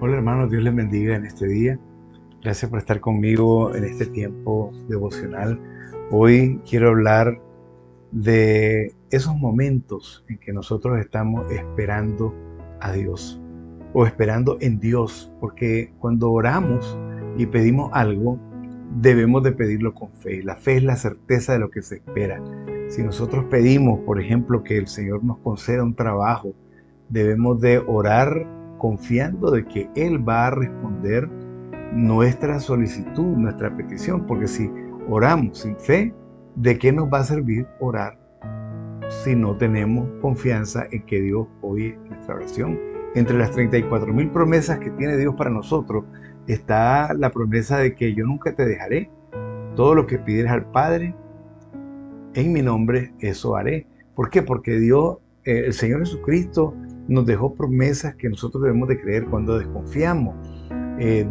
Hola hermanos, Dios les bendiga en este día. Gracias por estar conmigo en este tiempo devocional. Hoy quiero hablar de esos momentos en que nosotros estamos esperando a Dios o esperando en Dios, porque cuando oramos y pedimos algo, debemos de pedirlo con fe. La fe es la certeza de lo que se espera. Si nosotros pedimos, por ejemplo, que el Señor nos conceda un trabajo, debemos de orar confiando de que Él va a responder nuestra solicitud, nuestra petición, porque si oramos sin fe, ¿de qué nos va a servir orar si no tenemos confianza en que Dios oye nuestra oración? Entre las 34,000 promesas que tiene Dios para nosotros está la promesa de que yo nunca te dejaré. Todo lo que pidieras al Padre en mi nombre, eso haré. ¿Por qué? Porque Dios, el Señor Jesucristo, nos dejó promesas que nosotros debemos de creer. Cuando desconfiamos,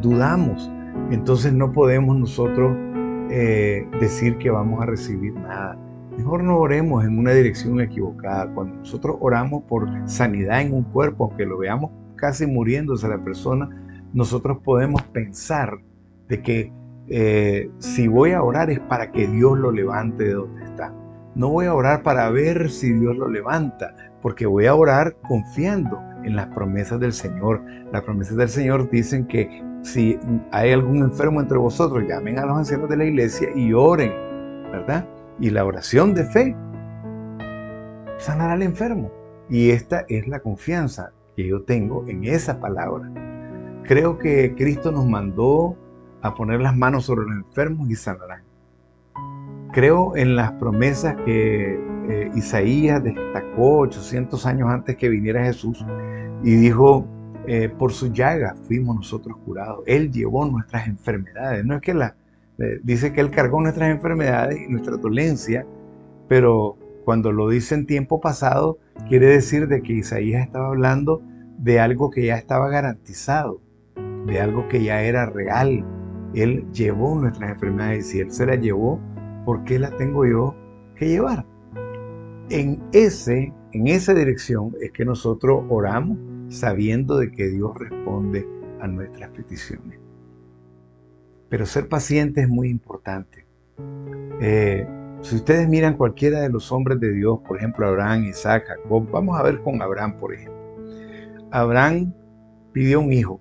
dudamos, entonces no podemos nosotros decir que vamos a recibir nada. Mejor no oremos en una dirección equivocada. Cuando nosotros oramos por sanidad en un cuerpo, aunque lo veamos casi muriéndose la persona, nosotros podemos pensar de que si voy a orar es para que Dios lo levante de donde está. No voy a orar para ver si Dios lo levanta, porque voy a orar confiando en las promesas del Señor. Las promesas del Señor dicen que si hay algún enfermo entre vosotros, llamen a los ancianos de la iglesia y oren, ¿verdad? Y la oración de fe sanará al enfermo. Y esta es la confianza que yo tengo en esa palabra. Creo que Cristo nos mandó a poner las manos sobre los enfermos y sanarán. Creo en las promesas que Isaías destacó 800 años antes que viniera Jesús y dijo, por su llaga fuimos nosotros curados. Él llevó nuestras enfermedades. No es que dice que Él cargó nuestras enfermedades y nuestra dolencia, pero cuando lo dice en tiempo pasado, quiere decir de que Isaías estaba hablando de algo que ya estaba garantizado, de algo que ya era real. Él llevó nuestras enfermedades y si Él se las llevó, ¿por qué las tengo yo que llevar? En esa dirección es que nosotros oramos sabiendo de que Dios responde a nuestras peticiones. Pero ser paciente es muy importante. Si ustedes miran cualquiera de los hombres de Dios, por ejemplo Abraham, Isaac, Jacob, vamos a ver con Abraham, por ejemplo. Abraham pidió un hijo.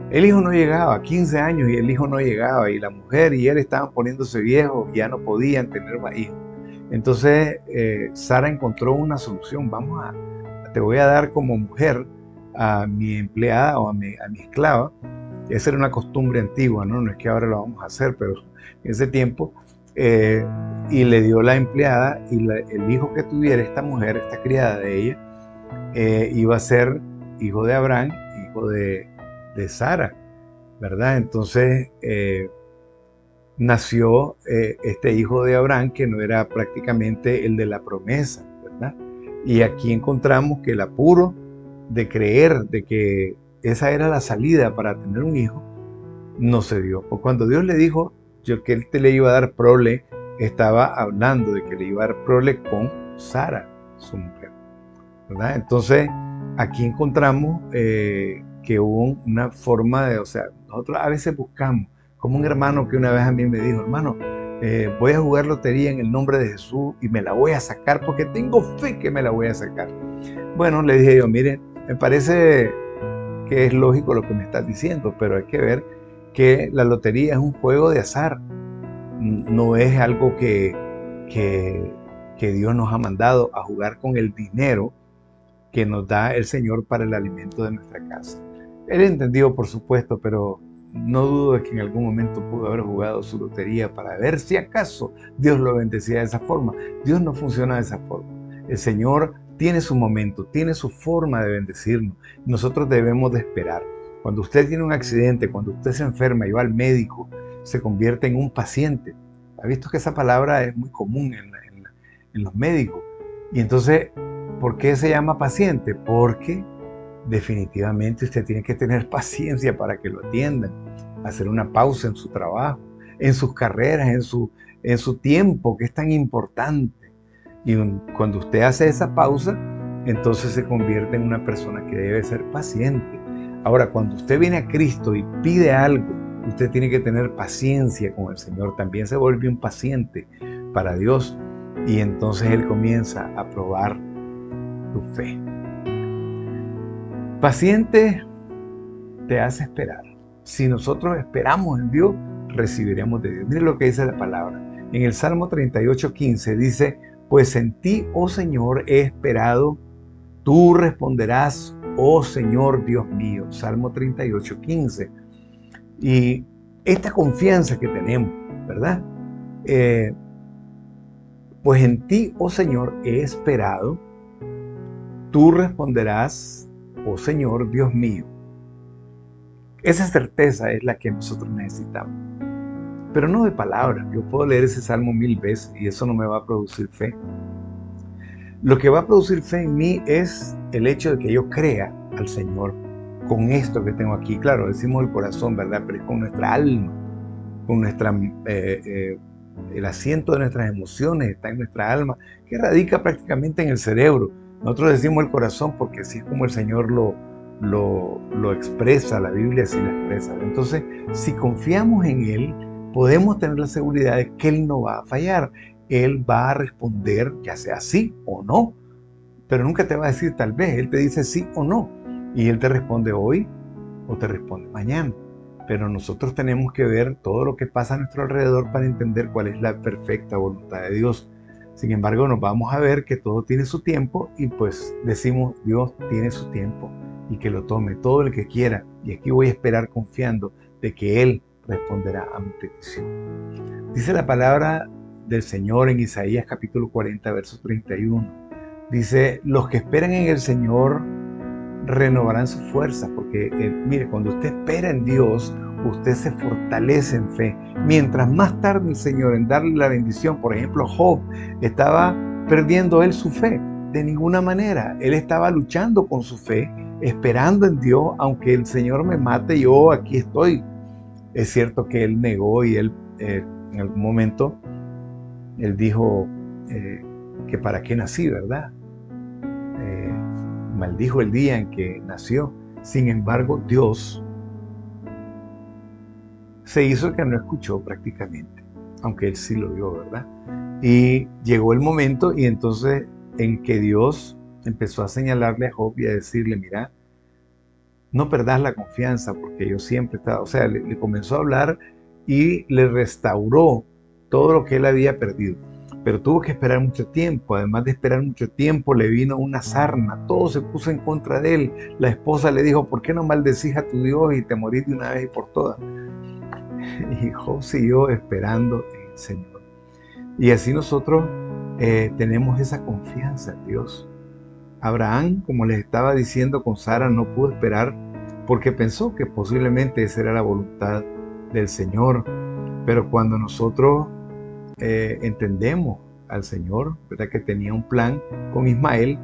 El hijo no llegaba, 15 años y el hijo no llegaba, y la mujer y él estaban poniéndose viejos, ya no podían tener más hijos. Entonces Sara encontró una solución. Te voy a dar como mujer a mi empleada o a mi esclava. Esa era una costumbre antigua, ¿no? No es que ahora lo vamos a hacer, pero en ese tiempo, y le dio la empleada, y el hijo que tuviera esta mujer, esta criada de ella, iba a ser hijo de Abraham, hijo de Sara, ¿verdad? Entonces nació este hijo de Abraham que no era prácticamente el de la promesa, ¿verdad? Y aquí encontramos que el apuro de creer de que esa era la salida para tener un hijo no se dio. Porque cuando Dios le dijo que Él te le iba a dar prole, estaba hablando de que le iba a dar prole con Sara, su mujer, ¿verdad? Entonces aquí encontramos que hubo una forma de, o sea, nosotros a veces buscamos, como un hermano que una vez a mí me dijo, hermano, voy a jugar lotería en el nombre de Jesús y me la voy a sacar porque tengo fe que me la voy a sacar. Bueno, le dije yo, mire, me parece que es lógico lo que me estás diciendo, pero hay que ver que la lotería es un juego de azar, no es algo que Dios nos ha mandado a jugar con el dinero que nos da el Señor para el alimento de nuestra casa. Él entendió, por supuesto, pero no dudo de que en algún momento pudo haber jugado su lotería para ver si acaso Dios lo bendecía de esa forma. Dios no funciona de esa forma. El Señor tiene su momento, tiene su forma de bendecirnos. Nosotros debemos de esperar. Cuando usted tiene un accidente, cuando usted se enferma y va al médico, se convierte en un paciente. ¿Ha visto que esa palabra es muy común en los médicos? Y entonces, ¿por qué se llama paciente? Porque definitivamente usted tiene que tener paciencia para que lo atiendan, hacer una pausa en su trabajo, en sus carreras, en su tiempo, que es tan importante. Y cuando usted hace esa pausa, entonces se convierte en una persona que debe ser paciente. Ahora, cuando usted viene a Cristo y pide algo, usted tiene que tener paciencia con el Señor. También se vuelve un paciente para Dios y entonces Él comienza a probar tu fe. Paciente te hace esperar. Si nosotros esperamos en Dios, recibiremos de Dios. Mire lo que dice la palabra. En el Salmo 38:15 dice, pues en ti, oh Señor, he esperado, tú responderás, oh Señor Dios mío. Salmo 38:15. Y esta confianza que tenemos, ¿verdad? Pues en ti, oh Señor, he esperado, tú responderás, oh Señor Dios mío. Esa certeza es la que nosotros necesitamos. Pero no de palabras. Yo puedo leer ese salmo 1000 veces y eso no me va a producir fe. Lo que va a producir fe en mí es el hecho de que yo crea al Señor con esto que tengo aquí. Claro, decimos el corazón, ¿verdad? Pero es con nuestra alma, con el asiento de nuestras emociones está en nuestra alma, que radica prácticamente en el cerebro. Nosotros decimos el corazón porque así es como el Señor lo expresa, la Biblia así lo expresa. Entonces, si confiamos en Él, podemos tener la seguridad de que Él no va a fallar. Él va a responder ya sea sí o no, pero nunca te va a decir tal vez. Él te dice sí o no y Él te responde hoy o te responde mañana. Pero nosotros tenemos que ver todo lo que pasa a nuestro alrededor para entender cuál es la perfecta voluntad de Dios. Sin embargo, nos vamos a ver que todo tiene su tiempo y pues decimos, Dios tiene su tiempo y que lo tome todo el que quiera. Y aquí voy a esperar confiando de que Él responderá a mi petición. Dice la palabra del Señor en Isaías capítulo 40, verso 31. Dice, los que esperan en el Señor renovarán sus fuerzas, porque mire, cuando usted espera en Dios, usted se fortalece en fe. Mientras más tarde el Señor en darle la bendición, por ejemplo, Job estaba perdiendo él su fe, de ninguna manera. Él estaba luchando con su fe, esperando en Dios, aunque el Señor me mate, yo aquí estoy. Es cierto que él negó y él en algún momento, él dijo que para qué nací, ¿verdad? Maldijo el día en que nació. Sin embargo, Dios se hizo que no escuchó prácticamente, aunque él sí lo vio, ¿verdad? Y llegó el momento y entonces en que Dios empezó a señalarle a Job y a decirle, mira, no perdas la confianza porque yo siempre estaba, o sea, le comenzó a hablar y le restauró todo lo que él había perdido. Pero tuvo que esperar mucho tiempo. Además de esperar mucho tiempo, le vino una sarna. Todo se puso en contra de él. La esposa le dijo, ¿por qué no maldecís a tu Dios y te morís de una vez y por todas? Y Job siguió esperando en el Señor. Y así nosotros tenemos esa confianza en Dios. Abraham, como les estaba diciendo con Sara, no pudo esperar porque pensó que posiblemente esa era la voluntad del Señor. Pero cuando nosotros entendemos al Señor, ¿verdad? Que tenía un plan con Ismael,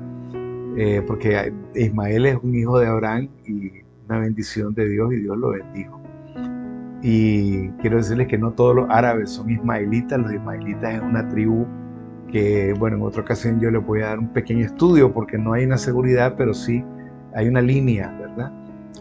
porque Ismael es un hijo de Abraham y una bendición de Dios y Dios lo bendijo. Y quiero decirles que no todos los árabes son ismaelitas. Los ismaelitas es una tribu que, bueno, en otra ocasión yo les voy a dar un pequeño estudio porque no hay una seguridad, pero sí hay una línea, ¿verdad?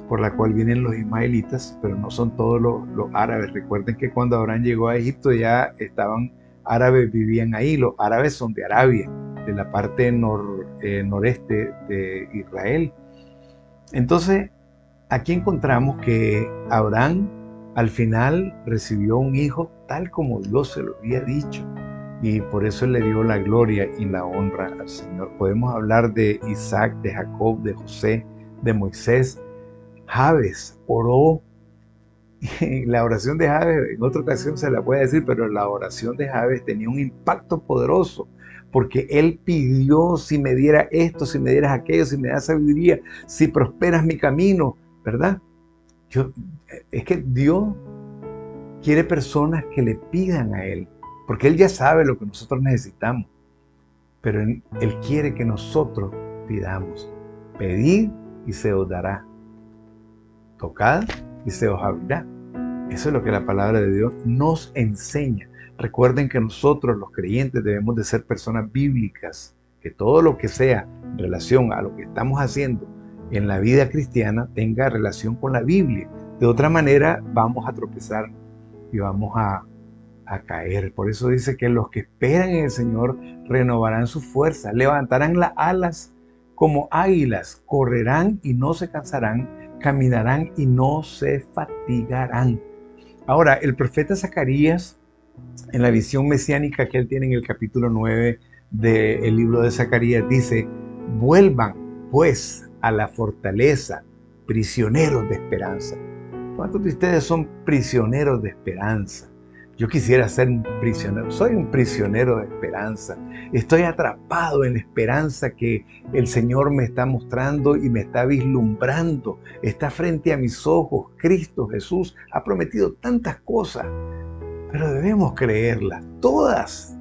Por la cual vienen los ismaelitas, pero no son todos los árabes. Recuerden que cuando Abraham llegó a Egipto ya estaban árabes, vivían ahí. Los árabes son de Arabia, de la parte noreste de Israel. Entonces, aquí encontramos que Abraham al final recibió un hijo tal como Dios se lo había dicho. Y por eso le dio la gloria y la honra al Señor. Podemos hablar de Isaac, de Jacob, de José, de Moisés. Jabes oró. La oración de Jabes, en otra ocasión se la voy a decir, pero la oración de Jabes tenía un impacto poderoso, porque él pidió, si me diera esto, si me dieras aquello, si me das sabiduría, si prosperas mi camino, ¿verdad? Es que Dios quiere personas que le pidan a Él, porque Él ya sabe lo que nosotros necesitamos, pero Él quiere que nosotros pidamos. Pedid y se os dará. Tocad y se os abrirá. Eso es lo que la palabra de Dios nos enseña. Recuerden que nosotros los creyentes debemos de ser personas bíblicas, que todo lo que sea en relación a lo que estamos haciendo en la vida cristiana tenga relación con la Biblia. De otra manera vamos a tropezar y vamos a caer. Por eso dice que los que esperan en el Señor renovarán sus fuerzas, levantarán las alas como águilas, correrán y no se cansarán, caminarán y no se fatigarán. Ahora, el profeta Zacarías, en la visión mesiánica que él tiene en el capítulo 9 del libro de Zacarías, dice: vuelvan pues a la fortaleza, prisioneros de esperanza. ¿Cuántos de ustedes son prisioneros de esperanza? Yo quisiera ser un prisionero, soy un prisionero de esperanza. Estoy atrapado en la esperanza que el Señor me está mostrando y me está vislumbrando. Está frente a mis ojos. Cristo Jesús ha prometido tantas cosas, pero debemos creerlas, todas.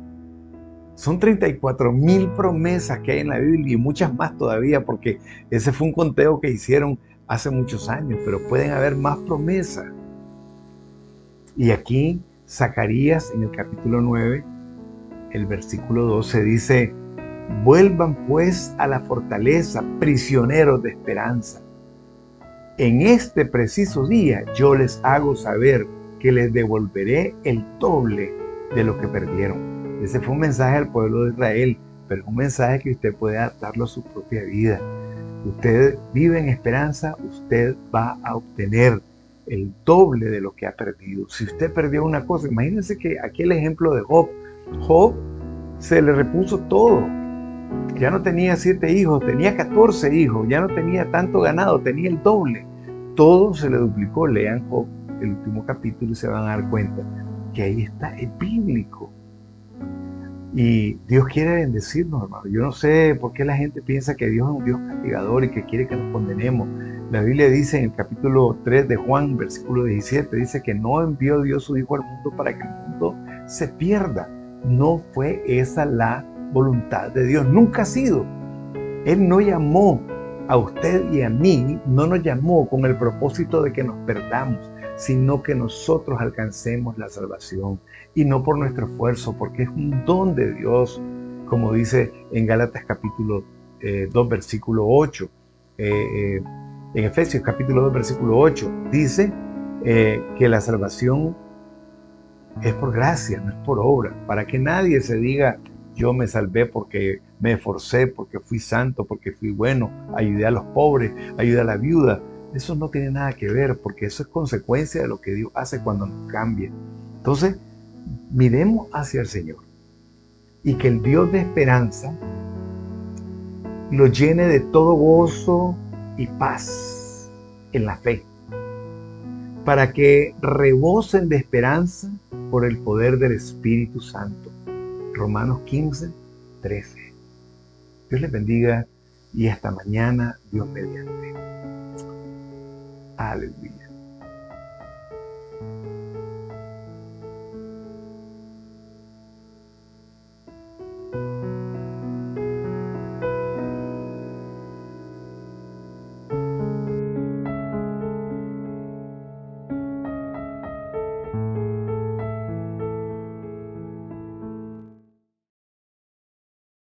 Son 34,000 promesas que hay en la Biblia y muchas más todavía, porque ese fue un conteo que hicieron hace muchos años, pero pueden haber más promesas. Y aquí Zacarías, en el capítulo 9, el versículo 12, dice: vuelvan pues a la fortaleza, prisioneros de esperanza. En este preciso día yo les hago saber que les devolveré el doble de lo que perdieron. Ese fue un mensaje al pueblo de Israel, pero es un mensaje que usted puede adaptarlo a su propia vida. Usted vive en esperanza, usted va a obtener el doble de lo que ha perdido. Si usted perdió una cosa, imagínense que aquí el ejemplo de Job. Job se le repuso todo. Ya no tenía 7 hijos, tenía 14 hijos, ya no tenía tanto ganado, tenía el doble. Todo se le duplicó. Lean Job, el último capítulo, y se van a dar cuenta que ahí está, es bíblico. Y Dios quiere bendecirnos, hermano. Yo no sé por qué la gente piensa que Dios es un Dios castigador y que quiere que nos condenemos. La Biblia dice en el capítulo 3 de Juan, versículo 17, dice que no envió Dios su Hijo al mundo para que el mundo se pierda. No fue esa la voluntad de Dios, nunca ha sido. Él no llamó a usted y a mí, no nos llamó con el propósito de que nos perdamos, sino que nosotros alcancemos la salvación, y no por nuestro esfuerzo, porque es un don de Dios, como dice en Gálatas capítulo 2, versículo 8. En Efesios capítulo 2, versículo 8, dice que la salvación es por gracia, no es por obra, para que nadie se diga: yo me salvé porque me esforcé, porque fui santo, porque fui bueno, ayudé a los pobres, ayudé a la viuda. Eso no tiene nada que ver, porque eso es consecuencia de lo que Dios hace cuando nos cambia. Entonces, miremos hacia el Señor y que el Dios de esperanza lo llene de todo gozo y paz en la fe, para que rebosen de esperanza por el poder del Espíritu Santo. Romanos 15, 13. Dios les bendiga y hasta mañana, Dios mediante. Aleluya.